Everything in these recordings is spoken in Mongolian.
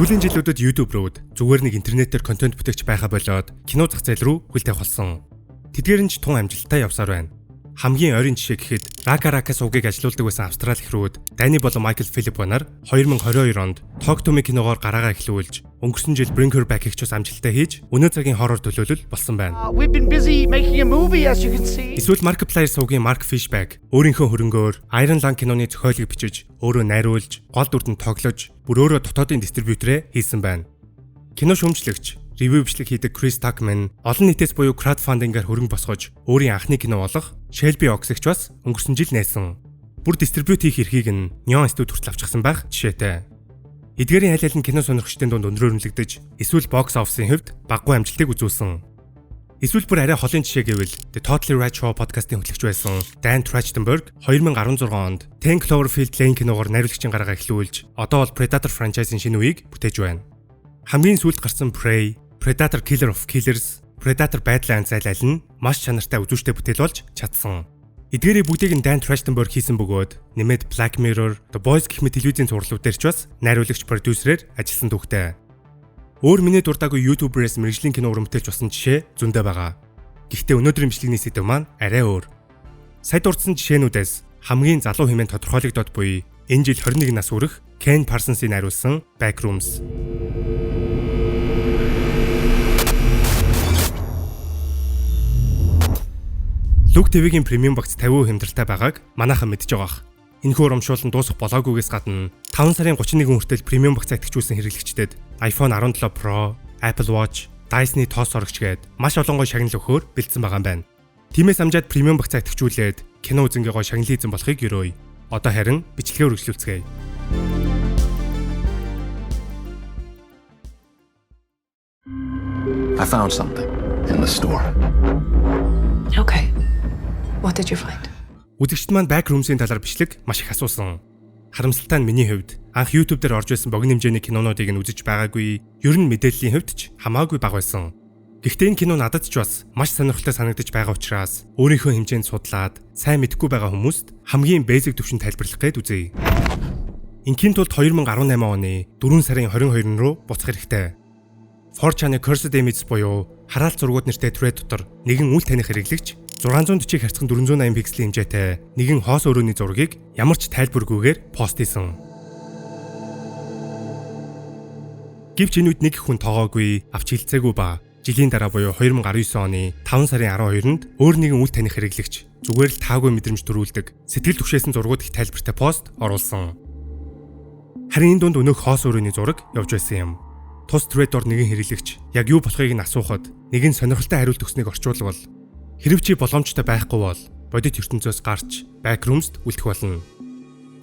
Сүүлийн жилүүдэд YouTube руу зүгээр нэг интернетээр контент бүтээгч байха болоод кино зах зээл рүү хөлтэй болсон. Тэдгээр нь ч тун амжилттай явсаар байна. Хамгийн ойрын жишээ гэхэд Рака суугийг ажилуулдаг байсан Австрали эхрүүд Дани болон Майкл Филиппо нар 2022 онд Talk to Me киногоор гараагаа эхлүүлж өнгөрсөн жил Bring Her Back-ийг ч бас амжилттай хийж өнөө цагийн хоррор төлөөлөл болсон байна. We've been busy making a movie as you can see. Эсвэл Markiplier суугийн Mark Fishback өөрийнхөө хөрөнгөөр Iron Lung киноны зохиолыг бичиж, өөрөө найруулж, гол дүрдэн тоглож, бүр өөрөө дотоодын дистрибьюторээ хийсэн байна. Кино шүүмжлэгч ревю бичлэг хийдэг Chris Tuckman олон нийтээс буюу краудфандингаар хөрөнгө босгож өөрийн анхны кино болох Shelby Oaks-г бас өнгөрсөн жил нээсэн. Бүр дистрибьют хийх эрхийг нь Neon Studio хүртэл авчихсан байх жишээтэй. Эдгээрийн аль аль нь кино сонирхчдын дунд өндрөөрнөлөгдөж, эсвэл бокс офисын хувьд баггүй амжилтыг үзүүлсэн. Эсвэл бүр арай холын жишээ гэвэл The Totally Right Show подкастын хөтлөгч байсан Dan Trachtenberg 2016 онд 10 Cloverfield Lane киногоор найруулагчийн гарагаа эхлүүлж, одоо бол Predator franchise-ийн шинэ үеийг бүтээж байна. Хамгийн сүүлд гарсан Prey, Predator Killer of Killers, Predator Badlands аль нь маш чанартай үзүүштэй бүтээл болж чадсан. Эдгээрийн бүгдийг нь Dan Trachtenberg хийсэн бөгөөд нэмээд Black Mirror, The Boys гэх мэт телевизийн зурлууд дээр ч бас найруулагч продюсерээр ажилласан түүхтэй. Өөр миний дуртаагүй YouTuber-ээс мэргэжлийн кино урамтэлж болсон жишээ зөндөө байгаа. Гэхдээ өнөөдрийн бичлэгний сэдэв маань арай өөр. Сая дурдсан жишээнүүдээс хамгийн залуу хэмээн тодорхойлогдоод буй энэ жил 21 нас хүрэх Ken Parsons-ийг найруулсан Backrooms. Look TV-гийн премиум багц 50% хямдалтай байгааг манайхан мэдж байгаах. Энэхүү урамшуулан дуусах болоогүйгээс гадна 5 сарын 31 хүртэл премиум багц активчүүлсэн хэрэглэгчдэд iPhone 17 Pro, Apple Watch, Dyson-ы тоос орогч гээд маш олон гой шагнал өгөхөөр бэлдсэн байгаа юм байна. Тиймээс амжаад премиум багц активчүүлээд кино үзэнгээ гой шагнал хийсэн болохыг ерөөе. Одоо харин бичлэгээ үргэлжлүүлцгээе. I found something in the store. Okay. What did you find? Үзэгчд маань Backrooms-ийн талаар бичлэг маш их асуусан. Харамсалтай нь миний хувьд анх YouTube дээр орж байсан богино хэмжээний кинонуудыг нь үзэж байгаагүй, ер нь мэдээллийн хувьд ч хамаагүй бага байсан. Гэхдээ энэ кино надад ч бас маш сонирхолтой санагдаж байгаа учраас өөрийнхөө хэмжээнд судлаад сайн мэдэхгүй байгаа хүмүүст хамгийн бэзик төвшөнд тайлбарлах гээд үзье. Инхийн тулд 2018 оны 4 сарын 22 руу буцах хэрэгтэй. 4chan-ы Cursed Images буюу хараалт зургууд нэртэй thread дотор нэгэн үл таних хэрэглэгч 640-ийг харьцан 480 пикселийн хэмжээтэй нэгэн хоос өрөөний зургийг ямар ч тайлбаргүйгээр пост хийсэн. Гэвч энэ үед нэг хүн тоогоогүй, авч хилцээгүй ба жилийн дараа буюу 2019 оны 5 сарын 12-нд өөр нэгэн үл таних хэрэглэгч зүгээр л таагүй мэдрэмж төрүүлдэг сэтгэл түгшээсэн зургууд их тайлбартай пост оруулсан. Харин энэ дунд өнөөх хоос өрөөний зураг явж байсан юм. Тус thread-ор нэгэн хэрэглэгч яг юу болохыг нь асуухад нэгэн сонирхолтой хариулт өгснийг орчуулвал хэрв чи боломжтой байхгүй бол бодит ертөнцөөс гарч Backrooms-д үлдэх болно.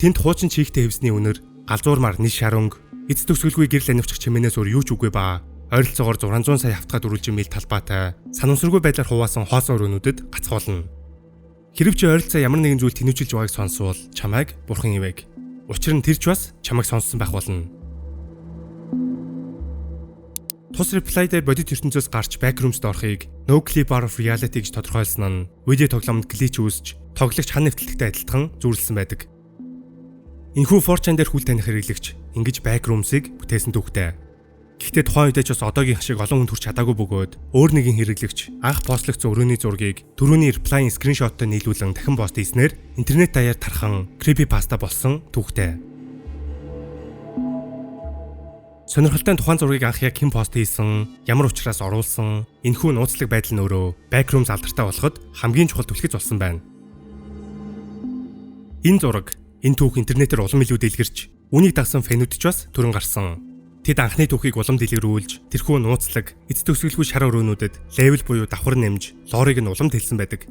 Тэнд хуучин чигтэй хэвсний үнэр, галзуурмаар ниш шарунг, эц төгсгөлгүй гэрэл анивчих чимээнээс өөр юу ч үгүй ба ойролцоогоор 600 сая хавтгад үрүүлж мэйл талбайтай санамсаргүй байдлаар хуваасан хоос өрөөнүүдэд гацхуулна. Хэрв чи ойролцоо ямар нэгэн зүйл тэнүүчилж байгааг сонсвол чамайг бурхан ивэг. Учир нь тэр ч бас чамайг сонссон байх болно. Тус reply дээр бодит ертөнцөөс гарч Backrooms-д орохыг No Clip Bar of Reality гэж тодорхойлсон нь видео тоглоомд глич үүсч тоглогч хан нэвтэлттэй адилхан зүйрлсэн байдаг. Энэхүү 4chan дээр хүл таних хэрэглэгч ингэж Backrooms-ыг бүтээсэн түүхтэй. Гэхдээ тухайн үедээ ч бас одоогийн шиг олон хүнд хүрч чадаагүй бөгөөд өөр нэгэн хэрэглэгч анх постлогдсон өрөөний зургийг түрүүний reply-ийн скриншоттой нийлүүлэн дахин пост хийснээр интернет даяар тархан creepypasta болсон түүхтэй. Сонирхолтой тухайн зургийг анх яг хэн пост хийсэн, ямар учраас оруулсан, энэхүү нууцлаг байдал нь өөрөө Backrooms алдартай болоход хамгийн чухал түлхэж болсон байна. Энэ зураг, энэ түүх интернетээр улам илүү дэлгэрч, үнийг дагсан фэнүүд ч бас төрөн гарсан. Тэд анхны түүхийг улам дэлгэрүүлж, тэрхүү нууцлаг, эц төгсгөлгүй шар өрөөнүүдэд левел буюу давхар нэмж, лорыг нь улам тэлсэн байдаг.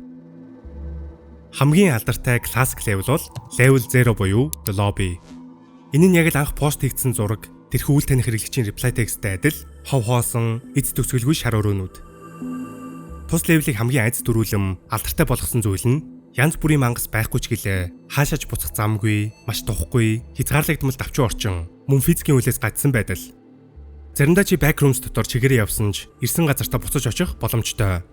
Хамгийн алдартай классик левел бол level 0 буюу The Lobby. Энэ нь яг л анх пост хийгдсэн зураг. Тэрхүү үл таних хэрэглэгчийн reply text-тэй адил хов хоосон эц төгсгөлгүй шар өрөөнүүд. Тус левелийг хамгийн айц дөрүүлэм алдартай болгосон зүйл нь янз бүрийн мангас байхгүй ч гэлээ хаашаач буцах замгүй, маш тухгүй, хязгаарлагдмал давчуу орчин, мөн физикийн үлээс гадсан байдал. Заримдаа чи Backrooms дотор чигээрээ явсан ч ирсэн газартаа буцаж очих боломжтой.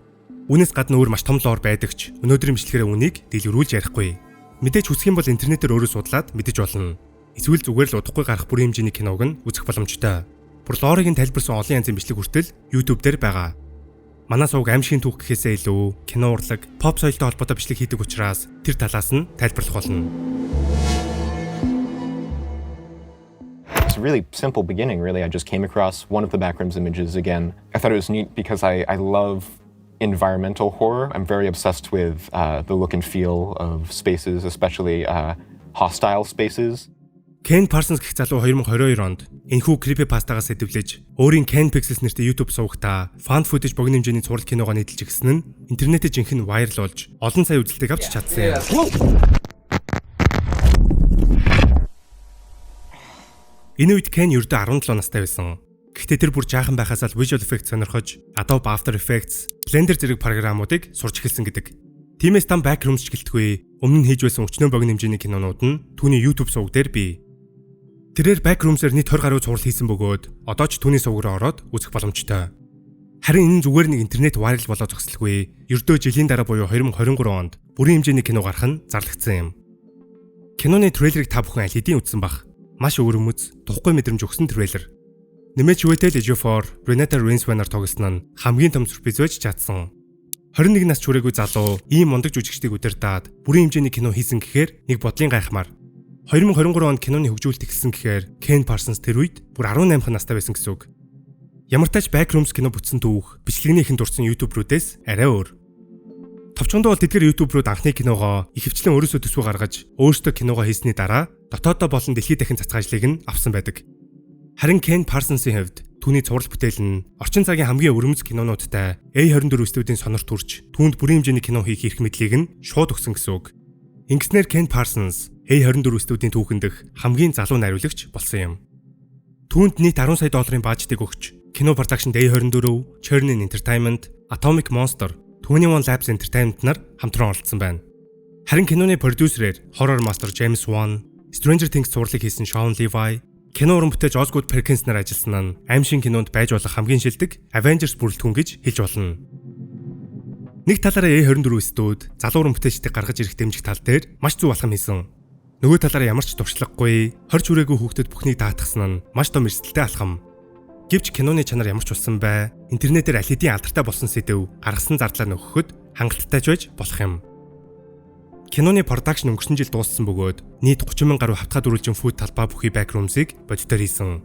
Үүнээс гадна өөр маш том лор байдаг ч өнөөдрийн бичлэгээр үнийг дэлгэрүүлж ярихгүй. Мэдээж хүсэх юм бол интернетээр өөрөө судлаад мэдэж болно. Эсвэл зүгээр л удахгүй гарах бүрийн хэмжээний киног нь үзэх боломжтой. бүр лорыг нь тайлбарсан олон янзын бичлэг хүртэл YouTube дээр байгаа. Манай сувг аимшигын түүх гэхээсээ илүү кино урлаг, pop соёлтой холбоотой бичлэг хийдэг учраас тэр талаас нь тайлбарлах болно. It's a really simple beginning, really. I just came across one of the Backrooms images again. I thought it was neat because I love environmental horror. I'm very obsessed with the look and feel of spaces, especially hostile spaces. Ken Parsons гэх залуу 2022 онд энэхүү creepypastагаас сэдвлэж өөрийн Ken Pixels нэртэй YouTube сувагтаа found footage богино хэмжээний цуврал киногоо нийтэлж гисэн нь интернетээр жинхэнэ viral болж олон сая үзэлтийг авч чадсан юм. Энэ үед Ken ердөө 17 настай байсан. Гэхдээ тэр бүр жаахан байхаас л visual effects сонирхож Adobe After Effects, Blender зэрэг програмуудыг сурч эхэлсэн гэдэг. Тиймээс там Backrooms ч гэлтгүй өмнө нь хийж байсан өчнөө богино хэмжээний кинонууд нь түүний YouTube суваг дээр бий. Тэрээр Backrooms-ээр нийт 20 гаруй цуврал хийсэн бөгөөд одоо ч түүний сувг руу ороод үзэх боломжтой. Харин энэ зүгээр нэг интернет viral болоо зогсолгүй. Ердөө жилийн дараа буюу 2023 онд бүрийн хэмжээний кино гарах нь зарлагдсан юм. Киноны трейлерыг та бүхэн аль хэдийн үзсэн бах. Маш өвөрмөц, тухгүй мэдрэмж өгсөн трейлер. Нэмээд Chiwetel Ejiofor, Renata Reinsve-аар тоглосон нь хамгийн том сюрприз байж чадсан. 21 нас хүрээгүй залуу ийм мундаг жүжигчдийг удирдаад бүрийн хэмжээний кино хийсэн гэхээр нэг бодлын гайхмаар. 2023 онд киноны хөгжүүлэлт эхэлсэн гэхээр Ken Parsons тэр үед бүр 18 настай байсан гэсэн үг. Ямар ч тач Backrooms кино бүтсэн түүх бичлэгнийхэн дурсан YouTube руудээс арай өөр. Товчхондоо бол тэдгээр YouTube рууд анхны киногоо ихэвчлэн өөрөөсөө төсвөө гаргаж өөрсдөө киногоо хийсний дараа дотооддоо болон дэлхийд дахин цацгаажлыг нь авсан байдаг. Харин Ken Parsons-ийн хувьд түүний цуврал бүтээл нь орчин цагийн хамгийн өвөрмөц кинонуудтай A24 студийн сонор төрж түүнд бүрийн хэмжээний кино хийх эрх мэдлийг нь шууд өгсөн гэсэн үг. Ингэснээр Ken Parsons A24 студийн түүхэн дэх хамгийн залуу найруулагч болсон юм. Түүнд нийт 10 сая долларын бажтыг өгч кино продакшнд A24, Chernin Entertainment, Atomic Monster, 21 Labs Entertainment нар хамтран оролцсон байна. Харин киноны продюсерээр Horror Master James Wan, Stranger Things цувралыг хийсэн Sean Levy, кино уран бүтээлч Osgood Perkins нар ажилласан нь аимшиг кинонд байж болох хамгийн шилдэг Avengers бүрэлдэхүүн гэж хэлж болно. Нэг талаараа A24 студ залуу уран бүтээлчдийг гаргаж ирэх дэмжих тал дээр маш зөв алхам хийсэн. Нөгөө талаараа ямар ч туршлагагүй, хорж үрээгүй хүүхдэд бүхнийг даатгсан нь маш том эрсдэлтэй алхам. Гэвч киноны чанар ямар ч болсон бай, интернетээр аль хэдийн алдартай болсон сэдв гаргасан зардлаа нөхөхөд хангалттай ч байж болох юм. Киноны продакшн өнгөрсөн жил дууссан бөгөөд нийт 30 мянган гаруй хавтгай дөрвөлжин фут талбай бүхий Backrooms-ыг бодитоор хийсэн.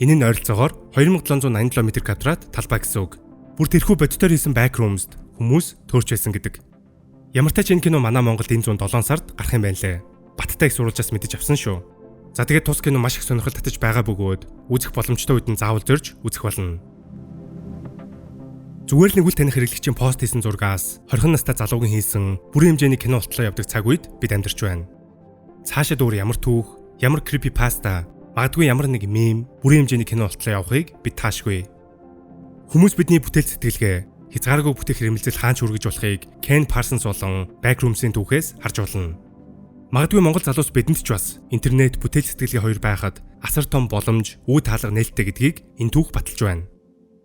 Энэ нь ойролцоогоор 2787 м2 талбай гэсэн үг. Бүр тэрхүү бодитоор хийсэн Backrooms-д хүмүүс төрж байсан гэдэг. Ямар ч тач энэ кино манай Монголд энэ 107 сард гарах юм байна лээ. Баттай их сурвалжаас мэдэж авсан шүү. За тэгээд тус кино маш их сонирхол татаж байгаа бөгөөд үзэх боломжтой үед нь заавал зорж үзэх болно. Зүгээр л нэг үл таних хэрэглэгчийн пост хийсэн зургаас 20 настай залуугийн хийсэн бүрийн хэмжээний кино болтлоо явдаг цаг үед бид амьдарч байна. Цаашаа өөр ямар түүх, ямар creepypasta, магадгүй ямар нэг мем бүрийн хэмжээний кино болтлоо явахыг бид таашгүй. Хүмүүс бидний бүтээл сэтгэлгээ хязгааргүй бүтээх хэрэгэлзэл хаанч хүргэж болохыг Ken Parsons болон Backrooms-ийн түүхээс харж болно. Магадгүй Монгол залуус бидэнд ч бас интернет бүтээл сэтгэлгээ хоёр байхад асар том боломж, үе таалга нээлттэй гэдгийг энэ түүх баталж байна.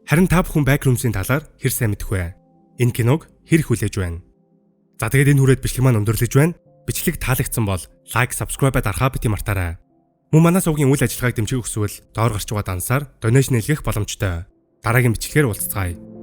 Харин та бүхэн Backrooms-ийн талаар хэр сайн мэдэх вэ? Энэ киног хэр их хүлээж байна? За тэгээд энэ хүрээд бичлэг маань өндөрлөж байна. Бичлэг таалагдсан бол лайк, subscribe дарахаа бити мартаарай. Мөн манай сувгийн үйл ажиллагааг дэмжих хүсвэл доор гарч байгаа дансаар донешн хийх боломжтой. Дараагийн бичлэгээр уулзцгаая.